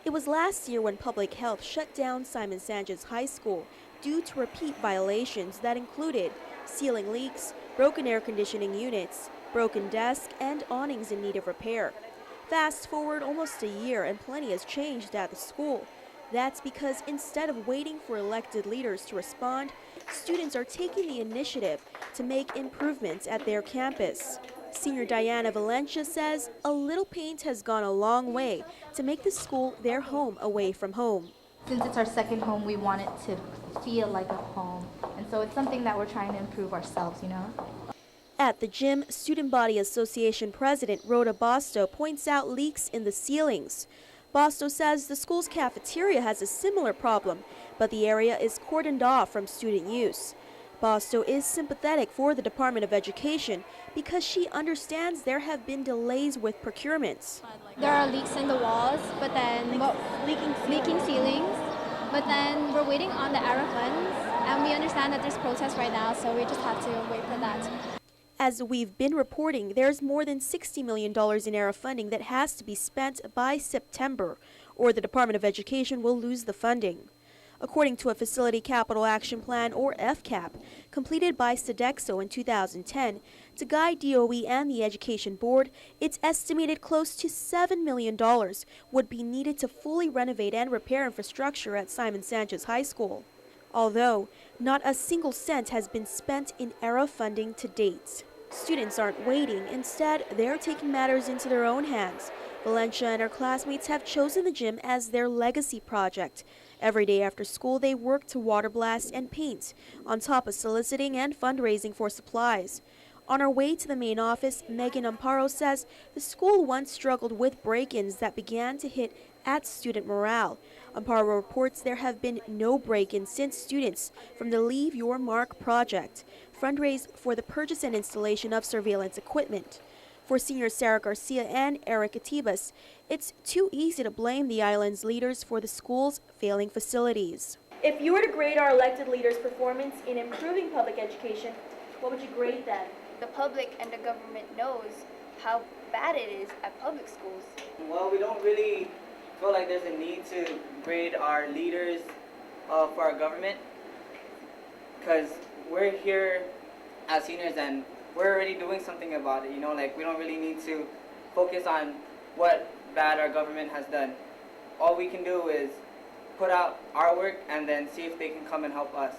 It was last year when public health shut down Simon Sanchez High School due to repeat violations that included ceiling leaks, broken air conditioning units, broken desks, and awnings in need of repair. Fast forward almost a year and plenty has changed at the school. That's because instead of waiting for elected leaders to respond, students are taking the initiative to make improvements at their campus. Senior Diana Valencia says a little paint has gone a long way to make the school their home away from home. Since it's our second home, we want it to feel like a home. And so it's something that we're trying to improve ourselves. At the gym, Student Body Association President Rhoda Bosto points out leaks in the ceilings. Bosto says the school's cafeteria has a similar problem, but the area is cordoned off from student use. Bosto is sympathetic for the Department of Education because she understands there have been delays with procurements. There are leaks in the walls, but then leaking ceilings. But then we're waiting on the ARA funds, and we understand that there's protests right now, so we just have to wait for that. As we've been reporting, there's more than $60 million in ARA funding that has to be spent by September, or the Department of Education will lose the funding. According to a Facility Capital Action Plan, or FCAP, completed by Sodexo in 2010, to guide DOE and the Education Board, it's estimated close to $7 million would be needed to fully renovate and repair infrastructure at Simon Sanchez High School. Although, not a single cent has been spent in ARA funding to date. Students aren't waiting. Instead, they're taking matters into their own hands. Valencia and her classmates have chosen the gym as their legacy project. Every day after school, they work to water blast and paint, on top of soliciting and fundraising for supplies. On her way to the main office, Megan Amparo says the school once struggled with break-ins that began to hit at student morale. Amparo reports there have been no break-ins since students from the Leave Your Mark project fundraised for the purchase and installation of surveillance equipment. For seniors Sarah Garcia and Eric Atibas, it's too easy to blame the island's leaders for the school's failing facilities. If you were to grade our elected leaders' performance in improving public education, what would you grade them? The public and the government knows how bad it is at public schools. Well, we don't really feel like there's a need to grade our leaders for our government, because we're here as seniors and we're already doing something about it, like we don't really need to focus on what bad our government has done. All we can do is put out our work and then see if they can come and help us.